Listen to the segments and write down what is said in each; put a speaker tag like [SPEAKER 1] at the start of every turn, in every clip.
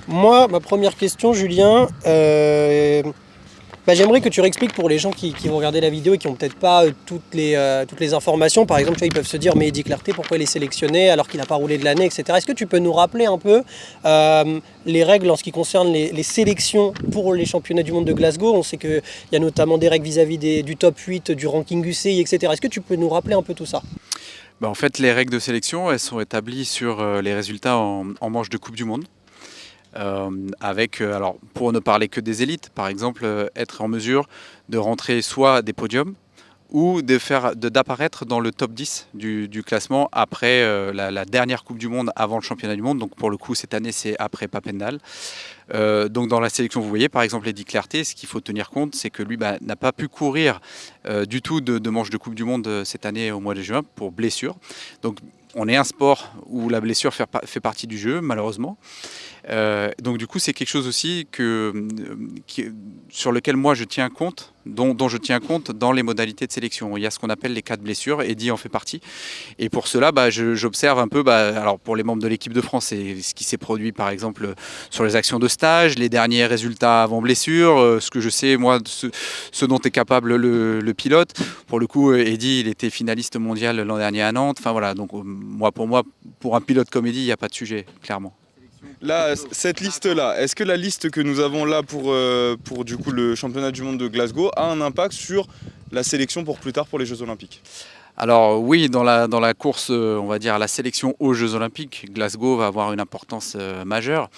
[SPEAKER 1] Moi, ma première question, Julien, j'aimerais que tu réexpliques pour les gens qui vont regarder la vidéo et qui n'ont peut-être pas toutes les informations. Par exemple, tu vois, ils peuvent se dire, mais Eddy Clarté, pourquoi il est sélectionné alors qu'il n'a pas roulé de l'année, etc. Est-ce que tu peux nous rappeler un peu les règles en ce qui concerne les sélections pour les championnats du monde de Glasgow? On sait qu'il y a notamment des règles vis-à-vis du top 8, du ranking UCI, etc. Est-ce que tu peux nous rappeler un peu tout ça?
[SPEAKER 2] En fait, les règles de sélection, elles sont établies sur les résultats en manche de Coupe du Monde. Alors, pour ne parler que des élites, par exemple, être en mesure de rentrer soit des podiums ou d'apparaître dans le top 10 du classement après la dernière Coupe du Monde avant le championnat du monde. Donc pour le coup, cette année, c'est après Papendal. Donc dans la sélection, vous voyez, par exemple, Eddy Clarté, ce qu'il faut tenir compte, c'est que lui n'a pas pu courir du tout de manche de Coupe du Monde cette année au mois de juin pour blessure. Donc on est un sport où la blessure fait partie du jeu, malheureusement. Donc du coup, c'est quelque chose aussi sur lequel moi je tiens compte, dont je tiens compte dans les modalités de sélection. Il y a ce qu'on appelle les cas de blessure, Eddy en fait partie. Et pour cela, j'observe un peu, alors pour les membres de l'équipe de France, c'est ce qui s'est produit par exemple sur les actions de stage, les derniers résultats avant blessure, ce que je sais moi, ce dont est capable le pilote. Pour le coup, Eddy, il était finaliste mondial l'an dernier à Nantes. Enfin voilà, donc pour un pilote comme Eddy, il n'y a pas de sujet, clairement.
[SPEAKER 3] Là, cette liste-là, est-ce que la liste que nous avons là pour du coup le championnat du monde de Glasgow a un impact sur la sélection pour plus tard pour les Jeux Olympiques?
[SPEAKER 2] Alors oui, dans la course, on va dire, à la sélection aux Jeux Olympiques, Glasgow va avoir une importance majeure.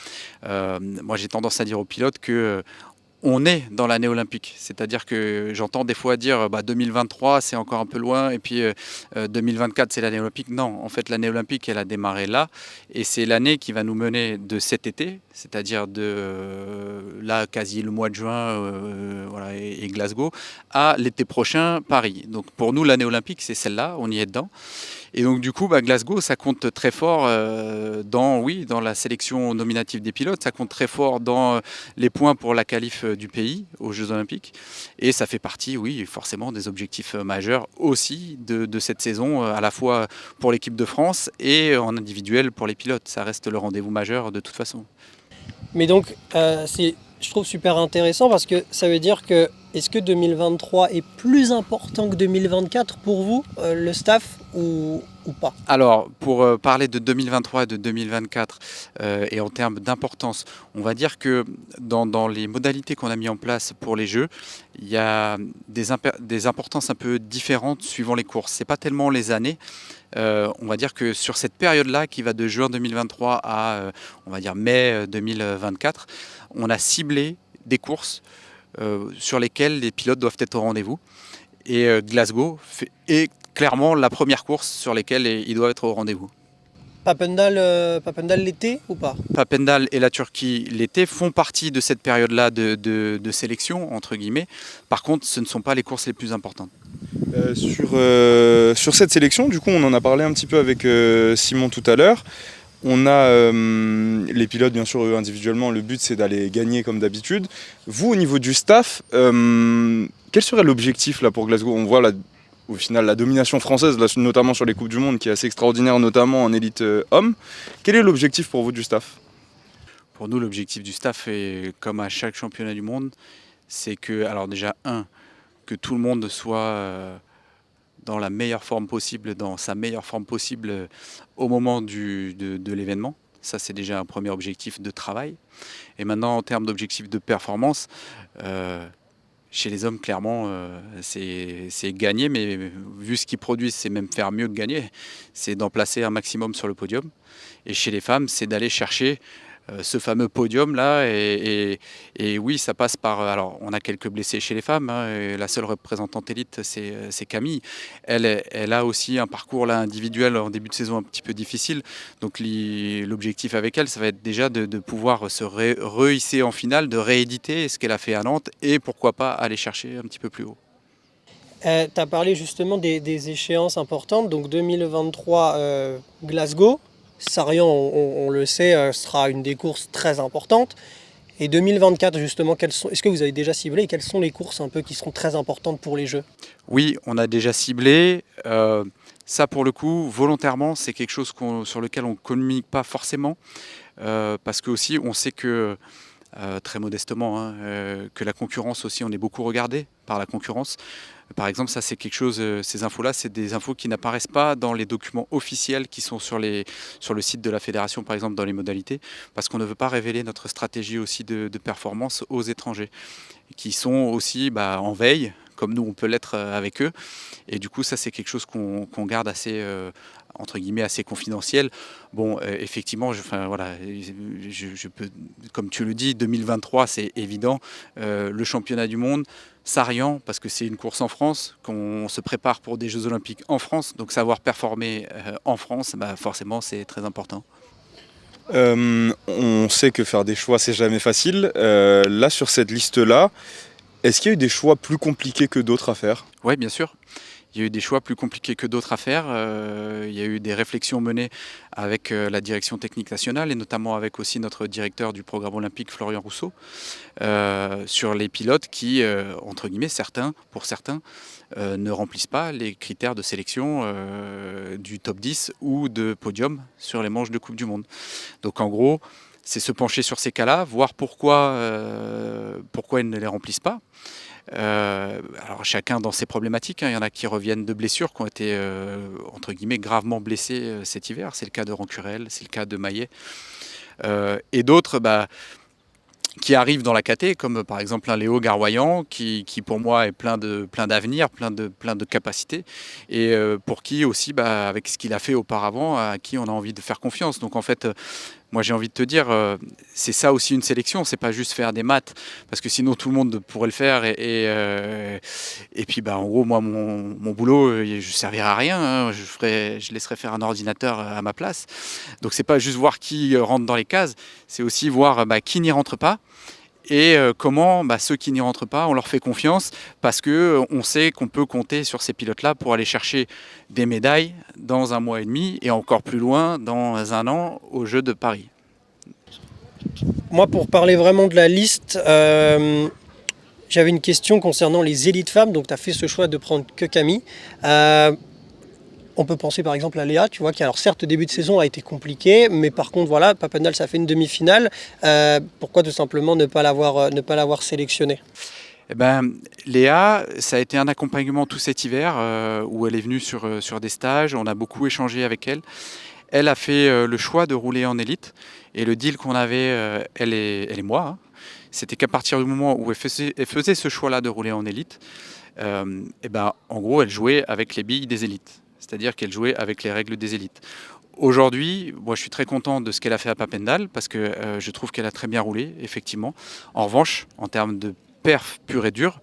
[SPEAKER 2] Moi, j'ai tendance à dire aux pilotes que on est dans l'année olympique. C'est-à-dire que j'entends des fois dire 2023 c'est encore un peu loin et puis 2024 c'est l'année olympique. Non, en fait l'année olympique elle a démarré là et c'est l'année qui va nous mener de cet été, c'est-à-dire de là quasi le mois de juin voilà, et Glasgow, à l'été prochain Paris. Donc pour nous l'année olympique c'est celle-là, on y est dedans. Et donc du coup, Glasgow, ça compte très fort dans la sélection nominative des pilotes, ça compte très fort dans les points pour la qualif du pays aux Jeux Olympiques. Et ça fait partie, oui, forcément, des objectifs majeurs aussi de cette saison, à la fois pour l'équipe de France et en individuel pour les pilotes. Ça reste le rendez-vous majeur de toute façon.
[SPEAKER 1] Mais donc, je trouve super intéressant parce que ça veut dire que est-ce que 2023 est plus important que 2024 pour vous, le staff, ou pas?
[SPEAKER 2] Alors, pour parler de 2023 et de 2024 et en termes d'importance, on va dire que dans les modalités qu'on a mis en place pour les Jeux, il y a des importances un peu différentes suivant les courses. Ce n'est pas tellement les années. On va dire que sur cette période-là, qui va de juin 2023 à on va dire mai 2024, on a ciblé des courses sur lesquelles les pilotes doivent être au rendez-vous. Et Glasgow est clairement la première course sur laquelle il doit être au rendez-vous.
[SPEAKER 1] Papendal l'été ou pas?
[SPEAKER 2] Papendal et la Turquie l'été font partie de cette période-là de sélection, entre guillemets. Par contre, ce ne sont pas les courses les plus importantes.
[SPEAKER 3] Sur cette sélection, du coup, on en a parlé un petit peu avec Simon tout à l'heure. On a les pilotes, bien sûr, eux, individuellement, le but c'est d'aller gagner comme d'habitude. Vous, au niveau du staff, quel serait l'objectif là pour Glasgow? On voit au final la domination française, là, notamment sur les Coupes du Monde, qui est assez extraordinaire, notamment en élite homme. Quel est l'objectif pour vous du staff?
[SPEAKER 2] Pour nous, l'objectif du staff, est, comme à chaque championnat du monde, c'est que, alors déjà, que tout le monde soit dans la meilleure forme possible, dans sa meilleure forme possible au moment de l'événement. Ça, c'est déjà un premier objectif de travail. Et maintenant, en termes d'objectifs de performance, chez les hommes, clairement, c'est gagner, mais vu ce qu'ils produisent, c'est même faire mieux que gagner. C'est d'en placer un maximum sur le podium. Et chez les femmes, c'est d'aller chercher ce fameux podium-là. Et oui, ça passe par... Alors, on a quelques blessés chez les femmes. Hein, et la seule représentante élite, c'est Camille. Elle a aussi un parcours là, individuel en début de saison un petit peu difficile. Donc, l'objectif avec elle, ça va être déjà de pouvoir se rehisser en finale, de rééditer ce qu'elle a fait à Nantes et pourquoi pas aller chercher un petit peu plus haut.
[SPEAKER 1] Tu as parlé justement des échéances importantes. Donc 2023, Glasgow. Sarian, on le sait, sera une des courses très importantes. Et 2024, justement, est-ce que vous avez déjà ciblé et quelles sont les courses un peu qui seront très importantes pour les Jeux?
[SPEAKER 2] Oui, on a déjà ciblé. Ça, pour le coup, volontairement, c'est quelque chose sur lequel on ne communique pas forcément. parce que aussi on sait que très modestement, que la concurrence aussi, on est beaucoup regardé par la concurrence. Par exemple, ça c'est quelque chose, ces infos-là, c'est des infos qui n'apparaissent pas dans les documents officiels qui sont sur le site de la fédération, par exemple dans les modalités, parce qu'on ne veut pas révéler notre stratégie aussi de performance aux étrangers, qui sont aussi en veille, comme nous on peut l'être avec eux. Et du coup, ça c'est quelque chose qu'on garde assez entre guillemets assez confidentiel. Bon, effectivement, je peux, comme tu le dis, 2023, c'est évident. Le championnat du monde, Sarian, parce que c'est une course en France, qu'on se prépare pour des Jeux Olympiques en France, donc savoir performer en France, forcément, c'est très important.
[SPEAKER 3] On sait que faire des choix, c'est jamais facile. Là, sur cette liste-là, est-ce qu'il y a eu des choix plus compliqués que d'autres à faire?
[SPEAKER 2] Oui, bien sûr. Il y a eu des choix plus compliqués que d'autres à faire. Il y a eu des réflexions menées avec la direction technique nationale et notamment avec aussi notre directeur du programme olympique, Florian Rousseau, sur les pilotes qui, entre guillemets, pour certains, ne remplissent pas les critères de sélection du top 10 ou de podium sur les manches de Coupe du Monde. Donc en gros, c'est se pencher sur ces cas-là, voir pourquoi ils ne les remplissent pas. Alors chacun dans ses problématiques, il y en a qui reviennent de blessures, qui ont été entre guillemets gravement blessés cet hiver. C'est le cas de Rancurel, c'est le cas de Maillet. Et d'autres qui arrivent dans la KT, comme par exemple un Léo Garoyan, qui pour moi est plein d'avenir, plein de capacités, et pour qui aussi, avec ce qu'il a fait auparavant, à qui on a envie de faire confiance. Donc en fait, moi j'ai envie de te dire, c'est ça aussi une sélection, c'est pas juste faire des maths, parce que sinon tout le monde pourrait le faire, et puis en gros moi mon boulot, je servirais à rien, hein, je laisserais faire un ordinateur à ma place. Donc c'est pas juste voir qui rentre dans les cases, c'est aussi voir qui n'y rentre pas. Et comment ceux qui n'y rentrent pas, on leur fait confiance parce qu'on sait qu'on peut compter sur ces pilotes-là pour aller chercher des médailles dans un mois et demi et encore plus loin dans un an aux Jeux de Paris.
[SPEAKER 1] Moi, pour parler vraiment de la liste, j'avais une question concernant les élites femmes. Donc, tu as fait ce choix de prendre que Camille. On peut penser par exemple à Léa, tu vois, qui alors certes, le début de saison a été compliqué, mais par contre, voilà, Papendal, ça fait une demi-finale. Pourquoi tout simplement ne pas l'avoir sélectionnée?
[SPEAKER 2] Léa, ça a été un accompagnement tout cet hiver où elle est venue sur des stages. On a beaucoup échangé avec elle. Elle a fait le choix de rouler en élite. Et le deal qu'on avait, elle et moi, hein, c'était qu'à partir du moment où elle faisait ce choix-là de rouler en élite, en gros, elle jouait avec les billes des élites. C'est-à-dire qu'elle jouait avec les règles des élites. Aujourd'hui, moi je suis très content de ce qu'elle a fait à Papendal parce que je trouve qu'elle a très bien roulé, effectivement. En revanche, en termes de perf pure et dure,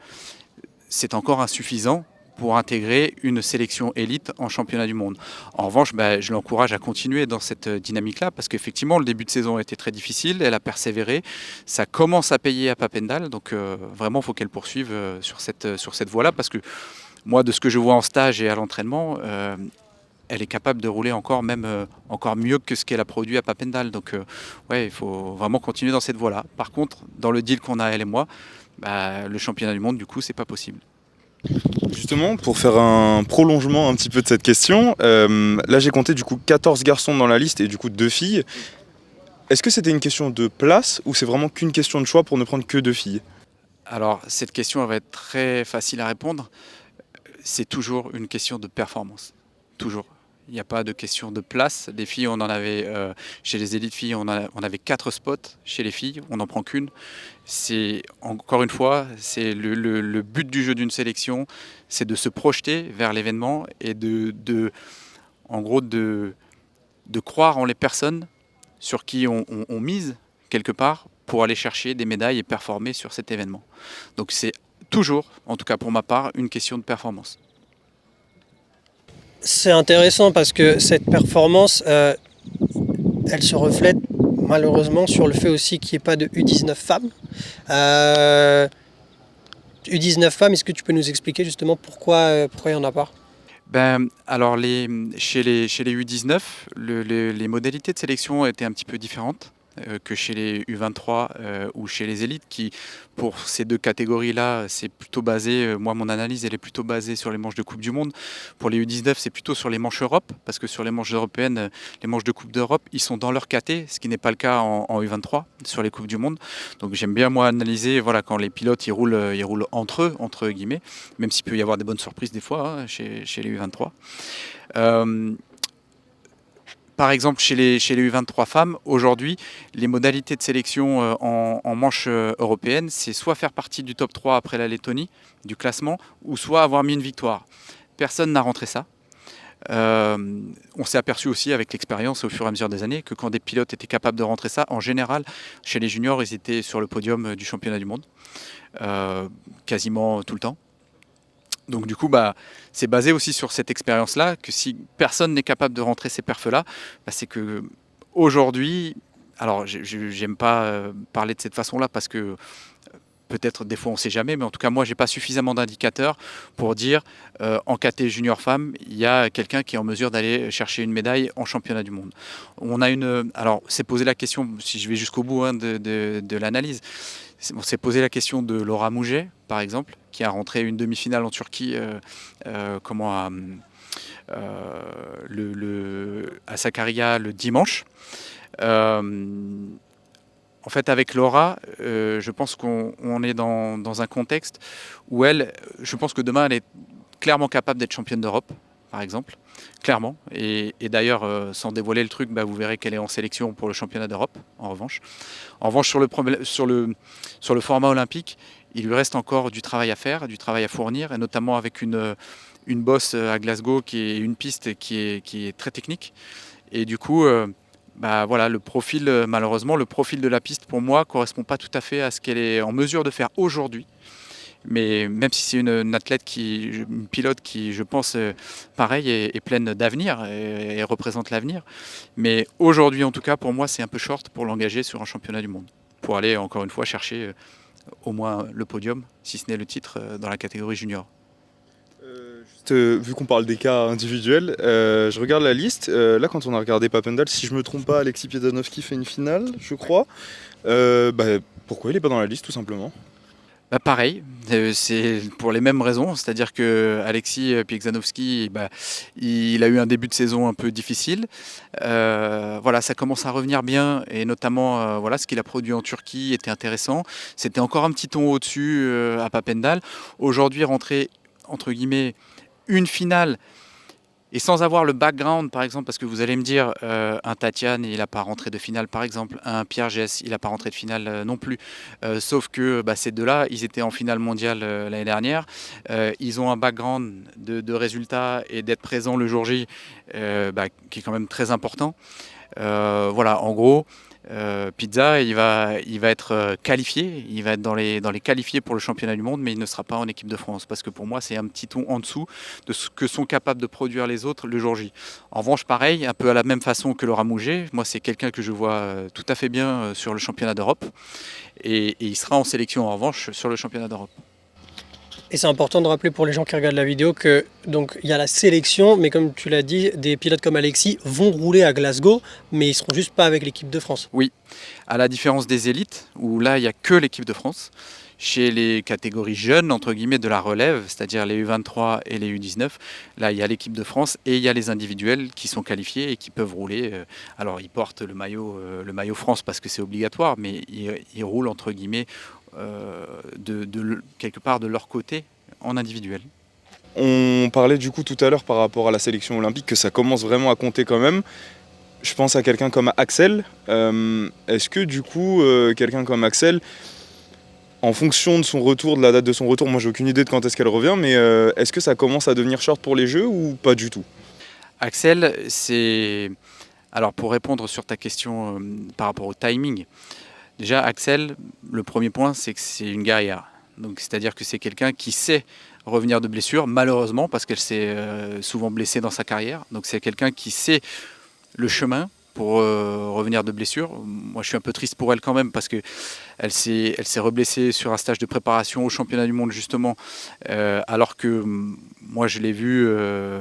[SPEAKER 2] c'est encore insuffisant pour intégrer une sélection élite en championnat du monde. En revanche, je l'encourage à continuer dans cette dynamique-là parce qu'effectivement, le début de saison a été très difficile, elle a persévéré, ça commence à payer à Papendal, donc vraiment, il faut qu'elle poursuive sur cette voie-là parce que moi, de ce que je vois en stage et à l'entraînement, elle est capable de rouler encore mieux que ce qu'elle a produit à Papendal. Donc il faut vraiment continuer dans cette voie-là. Par contre, dans le deal qu'on a, elle et moi, le championnat du monde, du coup, c'est pas possible.
[SPEAKER 3] Justement, pour faire un prolongement un petit peu de cette question, là j'ai compté du coup 14 garçons dans la liste et du coup 2 filles. Est-ce que c'était une question de place ou c'est vraiment qu'une question de choix pour ne prendre que 2 filles?
[SPEAKER 2] Alors, cette question elle va être très facile à répondre. C'est toujours une question de performance. Toujours. Il n'y a pas de question de place. Les filles, on en avait, chez les élites filles, on avait 4 spots. Chez les filles, on n'en prend qu'une. C'est, encore une fois, c'est le but du jeu d'une sélection, c'est de se projeter vers l'événement et en gros, de croire en les personnes sur qui on mise quelque part pour aller chercher des médailles et performer sur cet événement. Donc c'est toujours, en tout cas pour ma part, une question de performance.
[SPEAKER 1] C'est intéressant parce que cette performance, elle se reflète malheureusement sur le fait aussi qu'il n'y ait pas de U19 femmes. U19 femmes, est-ce que tu peux nous expliquer justement pourquoi il n'y en a pas?
[SPEAKER 2] Alors chez les U19, les modalités de sélection étaient un petit peu différentes. que chez les U23 ou chez les élites, qui pour ces deux catégories-là, c'est plutôt basé, moi mon analyse elle est plutôt basée sur les manches de Coupe du Monde. Pour les U19, c'est plutôt sur les manches Europe, parce que sur les manches européennes, les manches de Coupe d'Europe, ils sont dans leur caté, ce qui n'est pas le cas en U23 sur les Coupes du Monde. Donc j'aime bien moi analyser, voilà, quand les pilotes ils roulent entre eux, entre guillemets, même s'il peut y avoir des bonnes surprises des fois hein, chez les U23. Par exemple, chez les U23 femmes, aujourd'hui, les modalités de sélection en manche européenne, c'est soit faire partie du top 3 après la Lettonie, du classement, ou soit avoir mis une victoire. Personne n'a rentré ça. On s'est aperçu aussi avec l'expérience au fur et à mesure des années que quand des pilotes étaient capables de rentrer ça, en général, chez les juniors, ils étaient sur le podium du championnat du monde, quasiment tout le temps. Donc du coup, c'est basé aussi sur cette expérience-là, que si personne n'est capable de rentrer ces perfs-là, c'est que aujourd'hui, alors j'aime pas parler de cette façon-là parce que peut-être des fois on ne sait jamais, mais en tout cas moi j'ai pas suffisamment d'indicateurs pour dire en KT junior femme, il y a quelqu'un qui est en mesure d'aller chercher une médaille en championnat du monde. Alors c'est posé la question, si je vais jusqu'au bout hein, de l'analyse, on s'est posé la question de Laura Mouget, par exemple, qui a rentré une demi-finale en Turquie à Sakarya le dimanche. En fait, avec Laura, je pense qu'on est dans un contexte où je pense que demain, elle est clairement capable d'être championne d'Europe, par exemple, clairement. Et d'ailleurs, sans dévoiler le truc, vous verrez qu'elle est en sélection pour le championnat d'Europe, en revanche. En revanche, sur le format olympique, il lui reste encore du travail à faire, du travail à fournir, et notamment avec une bosse à Glasgow qui est une piste qui est très technique. Et du coup, voilà, malheureusement, le profil de la piste, pour moi, ne correspond pas tout à fait à ce qu'elle est en mesure de faire aujourd'hui. Mais même si c'est une athlète, une pilote qui, je pense, pareil, est pleine d'avenir et représente l'avenir. Mais aujourd'hui, en tout cas, pour moi, c'est un peu short pour l'engager sur un championnat du monde. Pour aller, encore une fois, chercher au moins le podium, si ce n'est le titre dans la catégorie junior.
[SPEAKER 3] Vu qu'on parle des cas individuels, je regarde la liste. Là, quand on a regardé Papendal, si je me trompe pas, Alexis Piedanowski fait une finale, je crois. Pourquoi il n'est pas dans la liste, tout simplement?
[SPEAKER 2] Pareil, c'est pour les mêmes raisons, c'est-à-dire que Alexis Piegzanowski, il a eu un début de saison un peu difficile. Voilà, ça commence à revenir bien et notamment voilà, ce qu'il a produit en Turquie était intéressant. C'était encore un petit ton au-dessus à Papendal. Aujourd'hui, rentrer entre guillemets une finale et sans avoir le background, par exemple, parce que vous allez me dire, un Tatiane, il n'a pas rentré de finale, par exemple, un Pierre Gess, il n'a pas rentré de finale non plus. Sauf que ces deux-là, ils étaient en finale mondiale l'année dernière. Ils ont un background de résultats et d'être présents le jour J qui est quand même très important. Voilà, en gros, Pizza, il va être qualifié, il va être dans les qualifiés pour le championnat du monde, mais il ne sera pas en équipe de France, parce que pour moi, c'est un petit ton en dessous de ce que sont capables de produire les autres le jour J. En revanche, pareil, un peu à la même façon que Laura Mouget, moi, c'est quelqu'un que je vois tout à fait bien sur le championnat d'Europe, et il sera en sélection, en revanche, sur le championnat d'Europe.
[SPEAKER 1] Et c'est important de rappeler pour les gens qui regardent la vidéo que donc il y a la sélection, mais comme tu l'as dit, des pilotes comme Alexis vont rouler à Glasgow, mais ils seront juste pas avec l'équipe de France.
[SPEAKER 2] Oui, à la différence des élites, où là il n'y a que l'équipe de France. Chez les catégories jeunes, entre guillemets, de la relève, c'est-à-dire les U23 et les U19, là il y a l'équipe de France et il y a les individuels qui sont qualifiés et qui peuvent rouler. Alors ils portent le maillot France parce que c'est obligatoire, mais ils roulent entre guillemets quelque part de leur côté en individuel.
[SPEAKER 3] On parlait du coup tout à l'heure par rapport à la sélection olympique que ça commence vraiment à compter quand même. Je pense à quelqu'un comme Axel. Est-ce que du coup, quelqu'un comme Axel, en fonction de son retour, de la date de son retour, moi j'ai aucune idée de quand est-ce qu'elle revient, mais est-ce que ça commence à devenir short pour les Jeux ou pas du tout?
[SPEAKER 2] Axel, c'est... Alors pour répondre sur ta question par rapport au timing, déjà Axel, le premier point c'est que c'est une guerrière. Donc c'est-à-dire que c'est quelqu'un qui sait revenir de blessure, malheureusement, parce qu'elle s'est souvent blessée dans sa carrière. Donc c'est quelqu'un qui sait le chemin pour revenir de blessure. Moi je suis un peu triste pour elle quand même parce qu'elle s'est reblessée sur un stage de préparation au championnat du monde justement, alors que moi je l'ai vue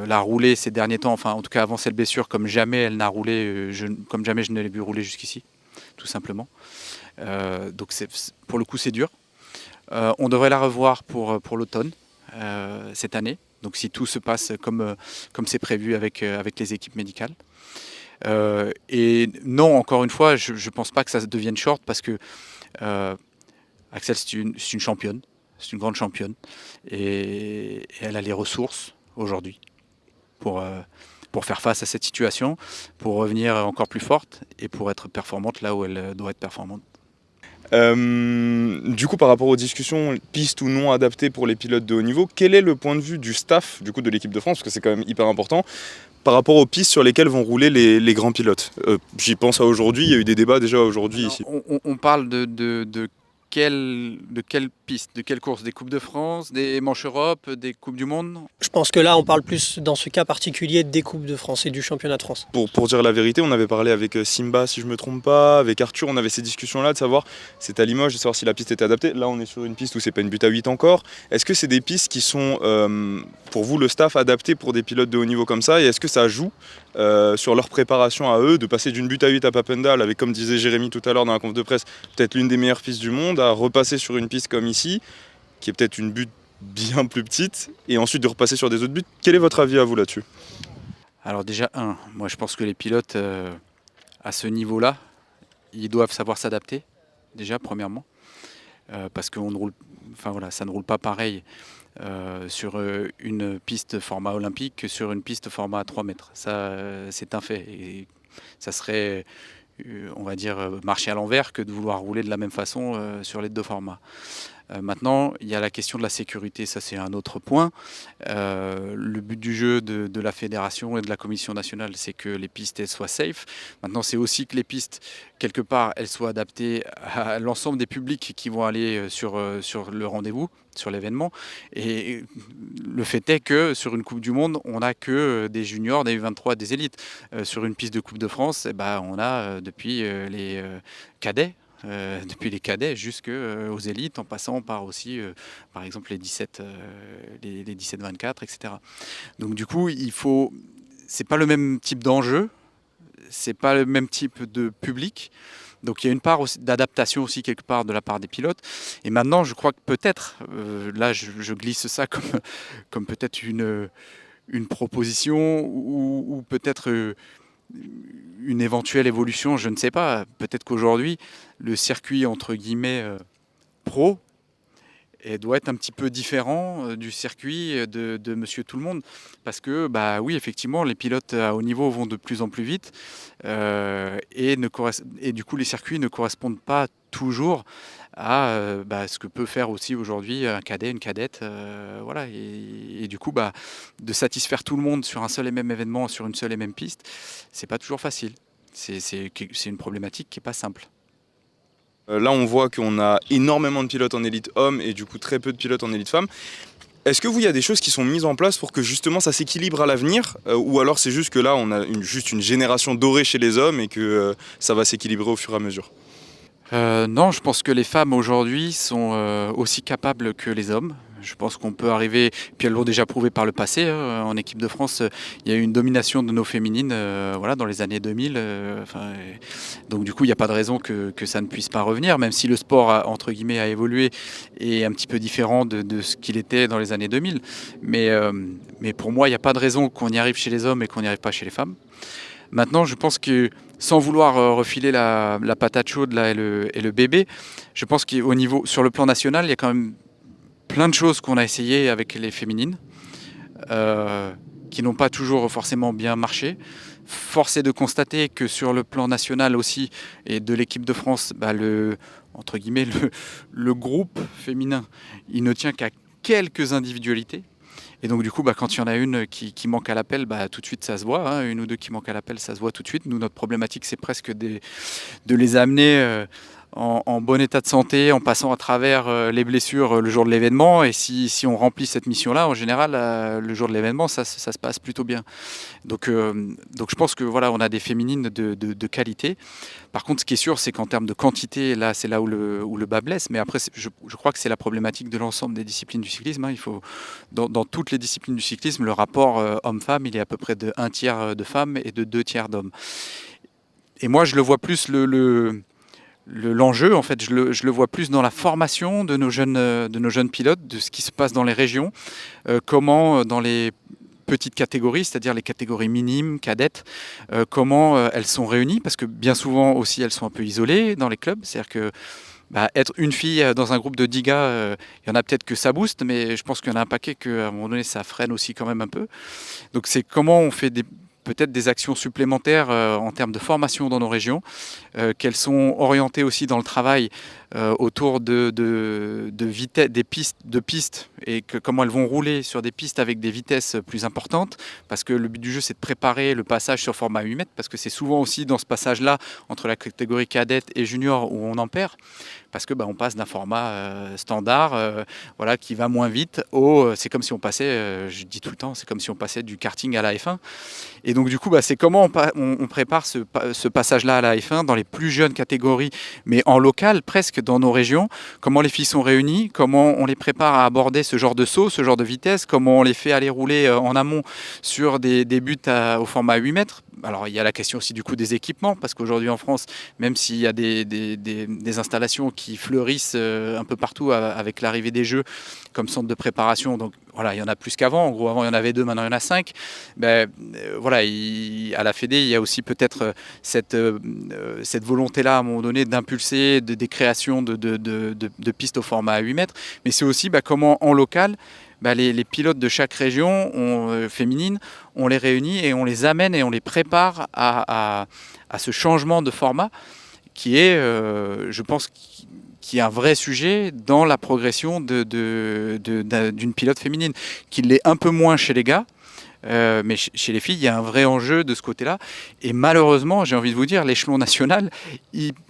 [SPEAKER 2] la rouler ces derniers temps, enfin en tout cas avant cette blessure, comme jamais elle n'a roulé, comme jamais je ne l'ai vu rouler jusqu'ici. tout simplement. Donc pour le coup, c'est dur. On devrait la revoir pour l'automne cette année. Donc si tout se passe comme c'est prévu avec les équipes médicales. Et non, encore une fois, je ne pense pas que ça devienne short parce que Axel, c'est une championne, c'est une grande championne. Et elle a les ressources aujourd'hui pour faire face à cette situation, pour revenir encore plus forte et pour être performante là où elle doit être performante.
[SPEAKER 3] Du coup, par rapport aux discussions, pistes ou non adaptées pour les pilotes de haut niveau, quel est le point de vue du staff du coup, de l'équipe de France, parce que c'est quand même hyper important, par rapport aux pistes sur lesquelles vont rouler les grands pilotes? J'y pense à aujourd'hui, il y a eu des débats déjà aujourd'hui ici.
[SPEAKER 2] On parle de quelle piste, de quelle course? Des Coupes de France, des Manches Europe, des Coupes du Monde?
[SPEAKER 1] Je pense que là, on parle plus, dans ce cas particulier, des Coupes de France et du championnat de France.
[SPEAKER 3] Pour dire la vérité, on avait parlé avec Simba, si je ne me trompe pas, avec Arthur, on avait ces discussions-là de savoir, c'est à Limoges, de savoir si la piste était adaptée. Là, on est sur une piste où c'est pas une butte à 8 encore. Est-ce que c'est des pistes qui sont, pour vous, le staff, adaptées pour des pilotes de haut niveau comme ça? Et est-ce que ça joue sur leur préparation à eux, de passer d'une butte à 8 à Papendal, avec, comme disait Jérémy tout à l'heure dans la conf de presse, peut-être l'une des meilleures pistes du monde, à repasser sur une piste comme ici, qui est peut-être une butte bien plus petite, et ensuite de repasser sur des autres buts? Quel est votre avis à vous là-dessus?
[SPEAKER 2] Alors déjà, moi je pense que les pilotes à ce niveau-là, ils doivent savoir s'adapter, déjà premièrement, parce que ça ne roule pas pareil sur une piste format olympique que sur une piste format 3 mètres. Ça, c'est un fait. Et ça serait, on va dire, marcher à l'envers que de vouloir rouler de la même façon sur les deux formats. Maintenant, il y a la question de la sécurité, ça c'est un autre point. Le but du jeu de la fédération et de la commission nationale, c'est que les pistes elles soient safe. Maintenant, c'est aussi que les pistes, quelque part, elles soient adaptées à l'ensemble des publics qui vont aller sur le rendez-vous, sur l'événement. Et le fait est que sur une Coupe du Monde, on n'a que des juniors, des U23, des élites. Sur une piste de Coupe de France, on a depuis les cadets. Depuis les cadets jusqu'aux élites, en passant par aussi, par exemple, les 17-24, etc. Donc du coup, c'est pas le même type d'enjeu, c'est pas le même type de public. Donc il y a une part aussi d'adaptation aussi quelque part de la part des pilotes. Et maintenant, je crois que peut-être, là je glisse ça comme peut-être une proposition ou peut-être une éventuelle évolution, je ne sais pas. Peut-être qu'aujourd'hui, le circuit entre guillemets pro doit être un petit peu différent du circuit de Monsieur Tout-le-Monde. Parce que, oui, effectivement, les pilotes à haut niveau vont de plus en plus vite et du coup, les circuits ne correspondent pas toujours à ce que peut faire aussi aujourd'hui un cadet, une cadette. Voilà. Et du coup, de satisfaire tout le monde sur un seul et même événement, sur une seule et même piste, c'est pas toujours facile. C'est une problématique qui n'est pas simple.
[SPEAKER 3] Là, on voit qu'on a énormément de pilotes en élite hommes et du coup très peu de pilotes en élite femmes. Est-ce que vous, il y a des choses qui sont mises en place pour que justement ça s'équilibre à l'avenir ou alors c'est juste que là, on a juste une génération dorée chez les hommes et que ça va s'équilibrer au fur et à mesure?
[SPEAKER 2] Non, je pense que les femmes aujourd'hui sont aussi capables que les hommes. Je pense qu'on peut arriver, puis elles l'ont déjà prouvé par le passé, en équipe de France, il y a eu une domination de nos féminines dans les années 2000. Donc du coup, il n'y a pas de raison que ça ne puisse pas revenir, même si le sport, entre guillemets, a évolué et est un petit peu différent de ce qu'il était dans les années 2000. Mais pour moi, il n'y a pas de raison qu'on y arrive chez les hommes et qu'on n'y arrive pas chez les femmes. Maintenant, je pense que sans vouloir refiler la patate chaude là, et le bébé, je pense qu'au niveau, sur le plan national, il y a quand même plein de choses qu'on a essayé avec les féminines qui n'ont pas toujours forcément bien marché. Force est de constater que sur le plan national aussi et de l'équipe de France, entre guillemets, le groupe féminin, il ne tient qu'à quelques individualités. Et donc du coup, quand il y en a une qui manque à l'appel, tout de suite ça se voit. Hein, une ou deux qui manquent à l'appel, ça se voit tout de suite. Nous, notre problématique, c'est presque de les amener en bon état de santé, en passant à travers les blessures le jour de l'événement. Et si on remplit cette mission-là, en général, le jour de l'événement, ça se passe plutôt bien. Donc je pense que voilà, on a des féminines de qualité. Par contre, ce qui est sûr, c'est qu'en termes de quantité, là, c'est là où le bas blesse. Mais après, je crois que c'est la problématique de l'ensemble des disciplines du cyclisme. Hein. Il faut, dans toutes les disciplines du cyclisme, le rapport homme-femme, il est à peu près de 1 tiers de femmes et de 2 tiers d'hommes. Et moi, je le vois plus l'enjeu, en fait, je le vois plus dans la formation de nos jeunes pilotes, de ce qui se passe dans les régions, comment dans les petites catégories, c'est-à-dire les catégories minimes, cadettes, comment elles sont réunies, parce que bien souvent aussi elles sont un peu isolées dans les clubs, c'est-à-dire que être une fille dans un groupe de 10 gars, il y en a peut-être que ça booste, mais je pense qu'il y en a un paquet qu'à un moment donné ça freine aussi quand même un peu. Donc c'est comment on fait peut-être des actions supplémentaires en termes de formation dans nos régions, qu'elles sont orientées aussi dans le travail autour des pistes et comment elles vont rouler sur des pistes avec des vitesses plus importantes, parce que le but du jeu c'est de préparer le passage sur format 8 mètres, parce que c'est souvent aussi dans ce passage-là entre la catégorie cadette et junior où on en perd, parce que on passe d'un format standard voilà, qui va moins vite c'est comme si on passait, je dis tout le temps, c'est comme si on passait du karting à la F1. Et donc du coup, c'est comment on prépare ce passage-là à la F1 dans les plus jeunes catégories, mais en local presque dans nos régions, comment les filles sont réunies, comment on les prépare à aborder ce genre de saut, ce genre de vitesse, comment on les fait aller rouler en amont sur des buts au format 8 mètres. Alors il y a la question aussi du coup des équipements, parce qu'aujourd'hui en France, même s'il y a des installations qui fleurissent un peu partout avec l'arrivée des Jeux comme centre de préparation, donc voilà, il y en a plus qu'avant. En gros, avant il y en avait 2, maintenant il y en a 5. Voilà, à la Fédé, il y a aussi peut-être cette volonté-là à un moment donné d'impulser des créations de pistes au format 8 mètres, mais c'est aussi comment en local, les pilotes de chaque région féminine, on les réunit et on les amène et on les prépare à ce changement de format qui est, je pense, qui est un vrai sujet dans la progression d'une pilote féminine, qui l'est un peu moins chez les gars. Mais chez les filles, il y a un vrai enjeu de ce côté-là. Et malheureusement, j'ai envie de vous dire, l'échelon national,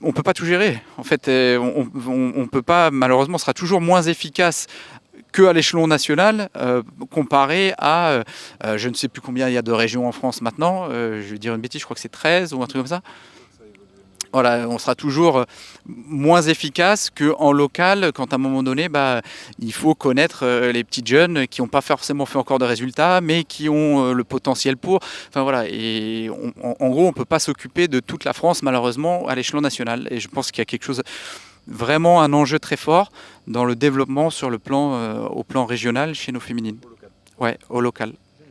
[SPEAKER 2] on ne peut pas tout gérer. En fait, on peut pas, malheureusement, sera toujours moins efficace qu'à l'échelon national, comparé à, je ne sais plus combien il y a de régions en France maintenant, je vais dire une bêtise, je crois que c'est 13 ou un truc comme ça. Voilà, on sera toujours moins efficace qu'en local, quand à un moment donné, il faut connaître les petites jeunes qui n'ont pas forcément fait encore de résultats, mais qui ont le potentiel pour. Enfin voilà, et en gros, on ne peut pas s'occuper de toute la France, malheureusement, à l'échelon national. Et je pense qu'il y a quelque chose, vraiment un enjeu très fort dans le développement au plan régional chez nos féminines. Ouais, au local.